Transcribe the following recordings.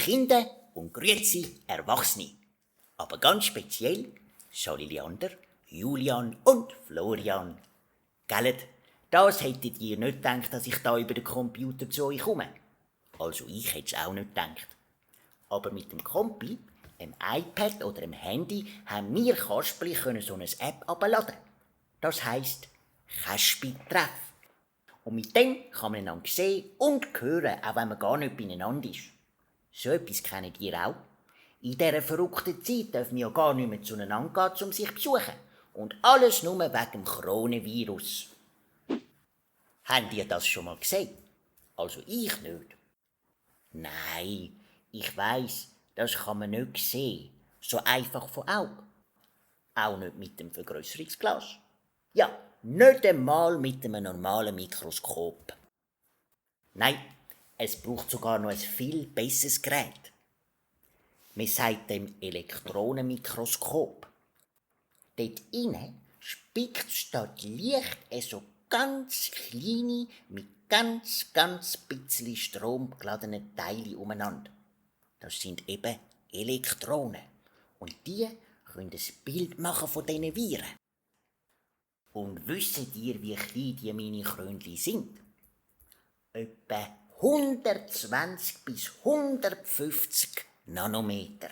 Kinder und grüezi Erwachsene. Aber ganz speziell Charlie Leander, Julian und Florian. Gellet, das hättet ihr nicht gedacht, dass ich da über den Computer zu euch komme. Also ich hätte es auch nicht gedacht. Aber mit dem Kompi, einem iPad oder einem Handy haben wir Kasperli so eine App abladen. Das heisst Kaspi-Treff. Und mit dem kann man einander sehen und hören, auch wenn man gar nicht beieinander ist. So etwas kennt ihr auch. In dieser verrückten Zeit dürfen wir ja gar nicht mehr zueinander gehen, um sich zu besuchen. Und alles nur wegen dem Coronavirus. Habt ihr das schon mal gesehen? Also ich nicht. Nein, ich weiss, das kann man nicht sehen. So einfach von Augen. Auch nicht mit dem Vergrößerungsglas. Ja, nicht einmal mit einem normalen Mikroskop. Nein, es braucht sogar noch ein viel besseres Gerät. Man sagt dem Elektronenmikroskop. Dort innen spickt statt Licht so ganz kleine, mit ganz bisschen Strom geladene Teile umeinander. Das sind eben Elektronen. Und die können ein Bild machen von diesen Viren. Und wisst ihr, wie klein die Mini-Krönchen sind? Etwa 120 bis 150 Nanometer.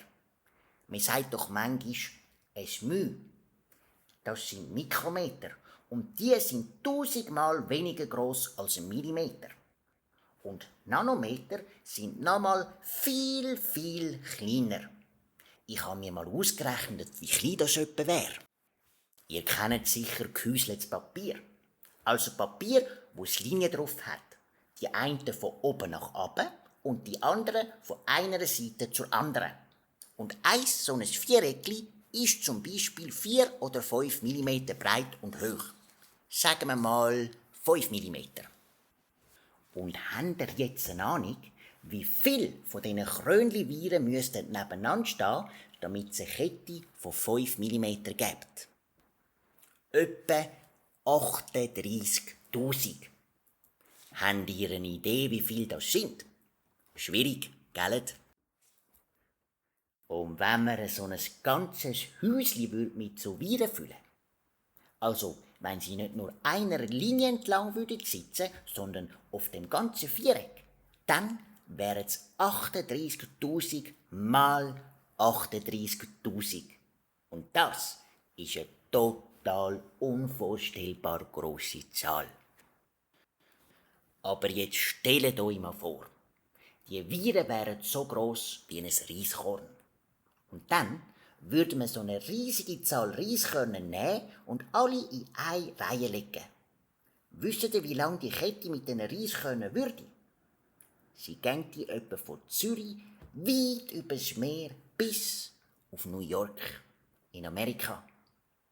Man sagt doch manchmal ein Müh. Das sind Mikrometer. Und die sind 1000-mal weniger gross als ein Millimeter. Und Nanometer sind nochmal viel kleiner. Ich habe mir mal ausgerechnet, wie klein das etwa wäre. Ihr kennt sicher gehäuseltes Papier. Also Papier, wo es Linien drauf hat. Die eine von oben nach unten und die andere von einer Seite zur anderen. Und so ein Viereckli ist zum Beispiel 4 oder 5 mm breit und hoch. Sagen wir mal 5 mm. Und habt ihr jetzt eine Ahnung, wie viel von diesen Krönli-Viren müssten nebeneinander stehen, damit es eine Kette von 5 mm gibt? Etwa 38.000. Habt ihr eine Idee, wie viel das sind? Schwierig, gell? Und wenn man so ein ganzes Häuschen mit so Viren füllen würde, also wenn sie nicht nur einer Linie entlang sitzen würden, sondern auf dem ganzen Viereck, dann wären es 38.000 mal 38.000. Und das ist eine total unvorstellbar grosse Zahl. Aber jetzt stellt euch mal vor, die Viren wären so gross wie ein Reiskorn. Und dann würde man so eine riesige Zahl Reiskörner nehmen und alle in eine Reihe legen. Wisst ihr, wie lang die Kette mit den Reiskörnern würde? Sie ginge etwa von Zürich weit übers Meer bis auf New York in Amerika.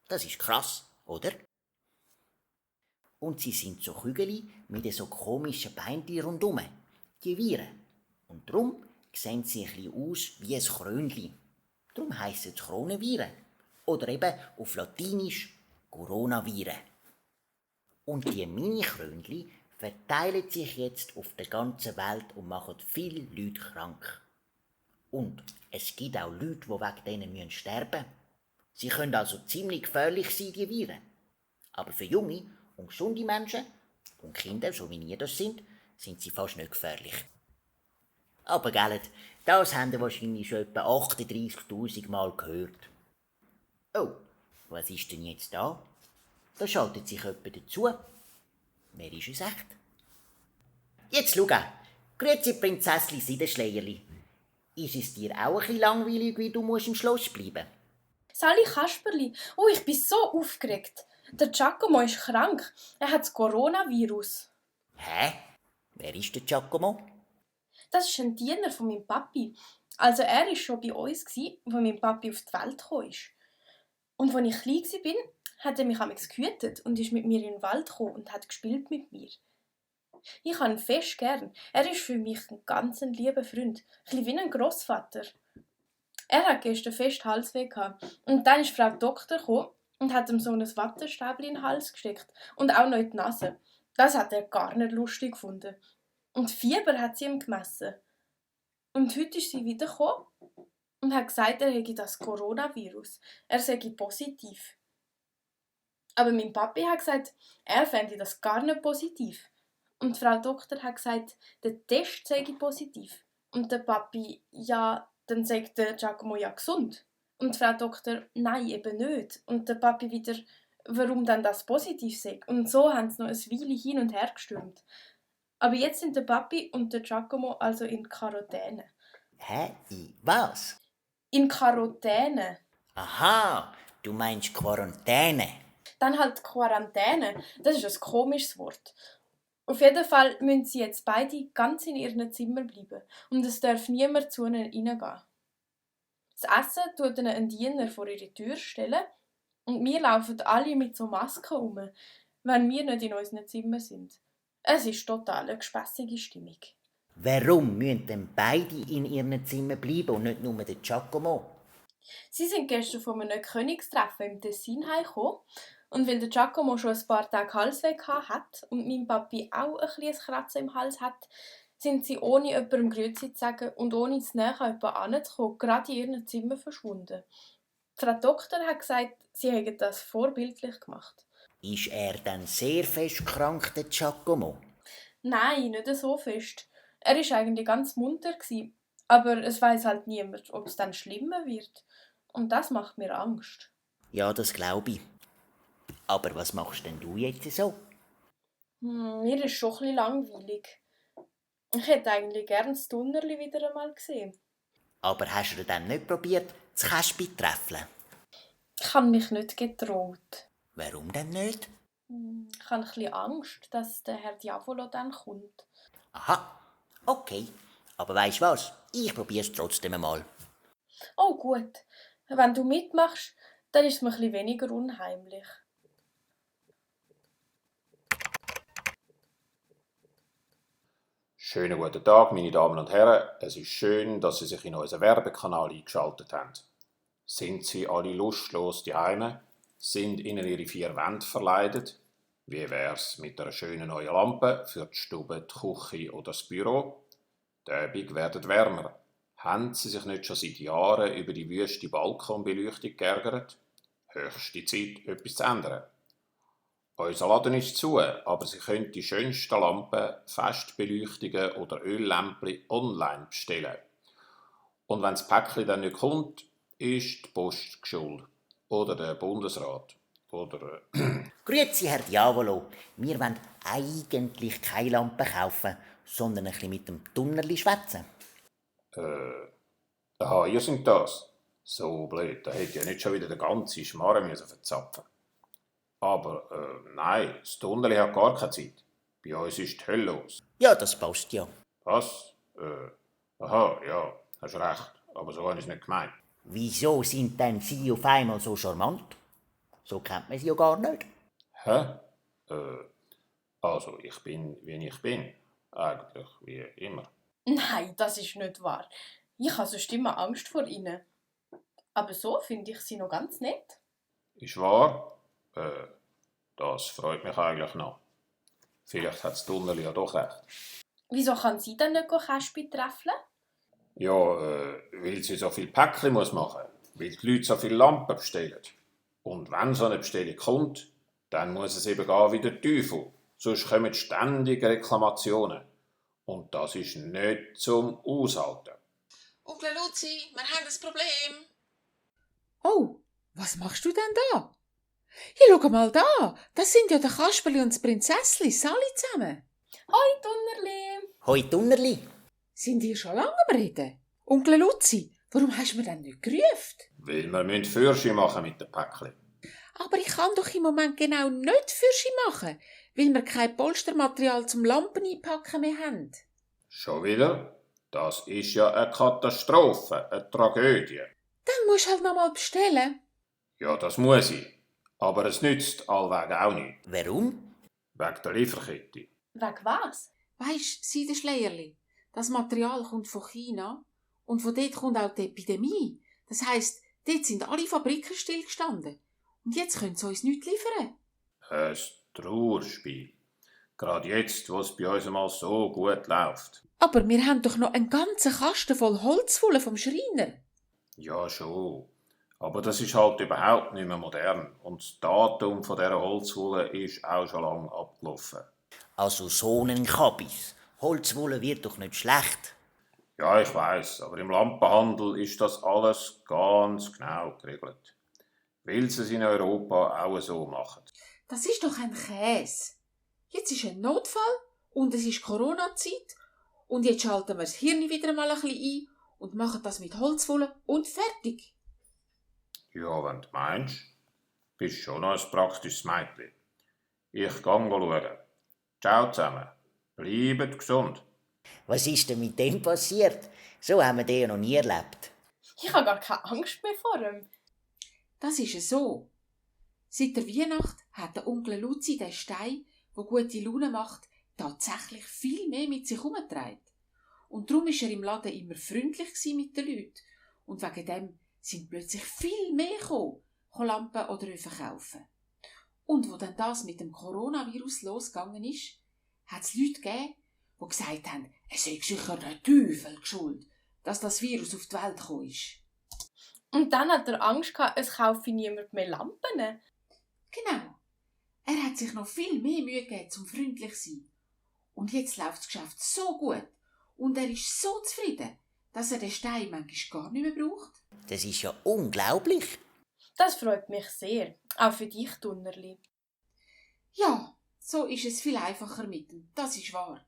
Das ist krass, oder? Und sie sind so Kügeli mit so komischen Beinchen rundum, die Viren. Und darum sehen sie ein bisschen aus wie ein Krönchen. Darum heissen es Coronaviren. Oder eben auf Latinisch Coronaviren. Und die Mini-Krönchen verteilen sich jetzt auf der ganzen Welt und machen viele Leute krank. Und es gibt auch Leute, die wegen denen sterben müssen. Sie können also ziemlich gefährlich sein, die Viren. Aber für junge und gesunde Menschen und Kinder, so wie ihr das sind sie fast nicht gefährlich. Aber gell, das habt ihr wahrscheinlich schon etwa 38.000 Mal gehört. Oh, was ist denn jetzt da? Da schaltet sich jemand dazu. Wer ist es echt? Jetzt schau, grüezi Prinzessli Seidenschleierli. Ist es dir auch ein bisschen langweilig, wie du musst im Schloss bleiben? Sali Kasperli, oh, ich bin so aufgeregt. Der Giacomo ist krank. Er hat das Coronavirus. Hä? Wer ist der Giacomo? Das ist ein Diener von meinem Papi. Also er war schon bei uns, als mein Papi auf die Welt kam. Und als ich klein war, hat er mich amigs gehütet und ist mit mir in den Wald gekommen und hat gespielt mit mir. Ich habe ihn fest gern. Er ist für mich ein ganz lieber Freund. Ein bisschen wie ein Grossvater. Er hat gestern fest Halsweh gehabt. Und dann ist Frau Doktor gekommen und hat ihm so ein Wattestäbchen in den Hals gesteckt. Und auch noch in die Nase. Das hat er gar nicht lustig gefunden. Und Fieber hat sie ihm gemessen. Und heute ist sie wiedergekommen und hat gesagt, er hätte das Coronavirus. Er sei positiv. Aber mein Papi hat gesagt, er fände das gar nicht positiv. Und die Frau Doktor hat gesagt, der Test sei positiv. Und der Papi, ja, dann sagt der Giacomo ja gesund. Und die Frau Doktor, nein, eben nicht. Und der Papi wieder, warum dann das positiv sei. Und so haben sie noch ein Weile hin und her gestürmt. Aber jetzt sind der Papi und der Giacomo also in Quarantäne. Hä? Was? In Quarantäne. Aha, du meinst Quarantäne. Dann halt Quarantäne. Das ist ein komisches Wort. Auf jeden Fall müssen sie jetzt beide ganz in ihren Zimmer bleiben und es darf niemand zu ihnen reingehen. Das Essen tut ihnen ein Diener vor ihre Tür stellen und wir laufen alle mit so Masken um, wenn wir nicht in unseren Zimmern sind. Es ist total eine gespässige Stimmung. Warum müssen denn beide in ihren Zimmern bleiben und nicht nur der Giacomo? Sie sind gestern von einem Königstreffen im Tessin heimgekommen. Und weil der Giacomo schon ein paar Tage Halsweh hat und mein Papi auch ein bisschen Kratzen im Hals hat, sind sie ohne jemandem Grüezi zu sagen und ohne zu näher an jemanden heranzukommen, gerade in ihren Zimmer verschwunden. Die Frau Doktor hat gesagt, sie hätten das vorbildlich gemacht. Ist er dann sehr fest krank, der Giacomo? Nein, nicht so fest. Er war eigentlich ganz munter, aber es weiß halt niemand, ob es dann schlimmer wird. Und das macht mir Angst. Ja, das glaube ich. Aber was machst denn du jetzt so? Mir ist schon ein bisschen langweilig. Ich hätte eigentlich gerne das Tunnerli wieder einmal gesehen. Aber hast du dann nicht probiert, das Käspi zu träffeln? Ich habe mich nicht getraut. Warum denn nicht? Ich habe ein bisschen Angst, dass der Herr Diavolo dann kommt. Aha, okay. Aber weisst was? Ich probier's trotzdem einmal. Oh gut, wenn du mitmachst, dann ist es mir ein bisschen weniger unheimlich. Schönen guten Tag, meine Damen und Herren. Es ist schön, dass Sie sich in unseren Werbekanal eingeschaltet haben. Sind Sie alle lustlos daheim? Sind Ihnen Ihre 4 Wände verleidet? Wie wär's mit einer schönen neuen Lampe für die Stube, die Küche oder das Büro? Die Abend werden wärmer. Haben Sie sich nicht schon seit Jahren über die wüste Balkonbeleuchtung geärgert? Höchste Zeit, etwas zu ändern. Unser Laden ist zu, aber Sie können die schönsten Lampen, Festbeleuchtungen oder Öllämpchen online bestellen. Und wenn das Päckchen dann nicht kommt, ist die Post schuld. Oder der Bundesrat. Oder Grüezi, Herr Diavolo. Wir wollen eigentlich keine Lampe kaufen, sondern ein bisschen mit dem Tunnerli schwätzen. aha, ihr seid das. So blöd, da hätte ja nicht schon wieder den ganzen Schmarrn verzapfen müssen. Aber nein, das Tunneli hat gar keine Zeit. Bei uns ist die Hölle los. Ja, das passt ja. Was? Aha, ja, hast recht. Aber so habe ich es nicht gemeint. Wieso sind denn Sie auf einmal so charmant? So kennt man Sie ja gar nicht. Hä? Also, ich bin, wie ich bin. Eigentlich wie immer. Nein, das ist nicht wahr. Ich habe sonst immer Angst vor ihnen. Aber so finde ich sie noch ganz nett. Ist wahr? Das freut mich eigentlich noch. Vielleicht hat das Tunnel ja doch recht. Wieso kann sie dann nicht Käspi träffeln? Ja, weil sie so viel Päckchen muss machen, weil die Leute so viele Lampen bestellen. Und wenn so eine Bestellung kommt, dann muss es eben gehen wie der Teufel. Sonst kommen ständig Reklamationen. Und das ist nicht zum Aushalten. Onkel Luzi, wir haben ein Problem. Oh, was machst du denn da? Hier, schau mal da. Das sind ja der Kasperli und das Prinzessli, alle zusammen. Hoi, Tunnerli! Hoi Tunnerli. Sind die schon lange am Reden? Onkel Luzi, warum hast du mir denn nicht gerufen? Weil wir Fürsche machen mit den Päckchen. Aber ich kann doch im Moment genau nicht Fürsche machen, weil wir kein Polstermaterial zum Lampen einpacken mehr haben. Schon wieder? Das ist ja eine Katastrophe, eine Tragödie. Dann musst du halt noch mal bestellen. Ja, das muss ich. Aber es nützt allweg auch nicht. Warum? Wegen der Lieferkette. Wegen was? Weisst, Seidenschleierli, das Material kommt von China und von dort kommt auch die Epidemie. Das heisst, dort sind alle Fabriken stillgestanden. Und jetzt können sie uns nichts liefern. Ein Trauerspiel. Gerade jetzt, wo es bei uns mal so gut läuft. Aber wir haben doch noch einen ganzen Kasten voll Holzwolle vom Schreiner. Ja, schon. Aber das ist halt überhaupt nicht mehr modern. Und das Datum von dieser Holzwolle ist auch schon lange abgelaufen. Also so einen Kabis. Holzwolle wird doch nicht schlecht. Ja, ich weiß, aber im Lampenhandel ist das alles ganz genau geregelt. Weil sie es in Europa auch so machen. Das ist doch ein Käse. Jetzt ist ein Notfall und es ist Corona-Zeit und jetzt schalten wir das Hirn wieder mal ein bisschen ein und machen das mit Holzwolle und fertig. Ja, wenn du meinst, bist schon noch ein praktisches Mädchen. Ich gehe schauen. Ciao zusammen. Bleibt gesund. Was ist denn mit dem passiert? So haben wir den ja noch nie erlebt. Ich habe gar keine Angst mehr vor ihm. Das ist es so. Seit der Weihnacht hat der Onkel Luzi den Stein, der gute Laune macht, tatsächlich viel mehr mit sich herumgetragen. Und darum war er im Laden immer freundlich mit den Leuten. Und wegen dem sind plötzlich viel mehr gekommen, Lampen oder Öfen kaufen. Und wo dann das mit dem Coronavirus losgegangen ist, hat es Leute gegeben, die gesagt haben, es sei sicher der Teufel schuld, dass das Virus auf die Welt gekommen ist. Und dann hat er Angst gehabt, es kaufe niemand mehr Lampen. Genau. Er hat sich noch viel mehr Mühe gegeben, zum freundlich zu sein. Und jetzt läuft das Geschäft so gut und er ist so zufrieden, dass er den Stein manchmal gar nicht mehr braucht. Das ist ja unglaublich. Das freut mich sehr. Auch für dich, Dunnerli. Ja, so ist es viel einfacher mit ihm, das ist wahr.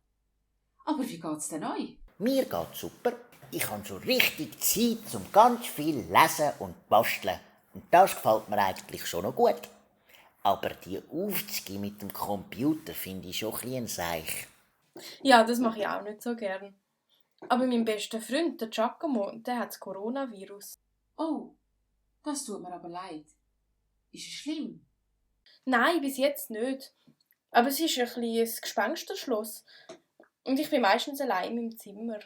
Aber wie geht's denn euch? Mir geht's super. Ich habe schon richtig Zeit, um ganz viel lesen und basteln. Und das gefällt mir eigentlich schon noch gut. Aber die Aufzüge mit dem Computer finde ich schon ein bisschen Seich. Ja, das mache ich auch nicht so gern. Aber mein bester Freund, der Giacomo, der hat das Coronavirus. Oh, das tut mir aber leid. Ist es schlimm? Nein, bis jetzt nicht. Aber es ist ein bisschen ein Gespensterschloss. Und ich bin meistens allein im Zimmer.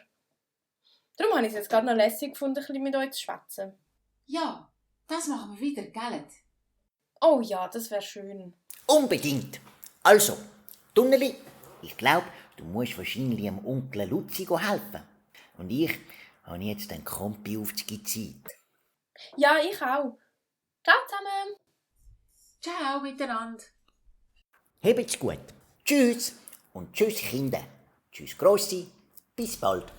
Darum habe ich es jetzt gerade noch lässig gefunden, ein bisschen mit euch zu schwätzen. Ja, das machen wir wieder, gell? Oh ja, das wäre schön. Unbedingt. Also, Tunneli, ich glaube, du musst wahrscheinlich dem Onkel Luzi helfen. Und ich habe jetzt den Kompi auf die Zeit. Ja, ich auch. Ciao zusammen. Ciao miteinander. Habt's gut. Tschüss und tschüss Kinder. Tschüss Grossi. Bis bald.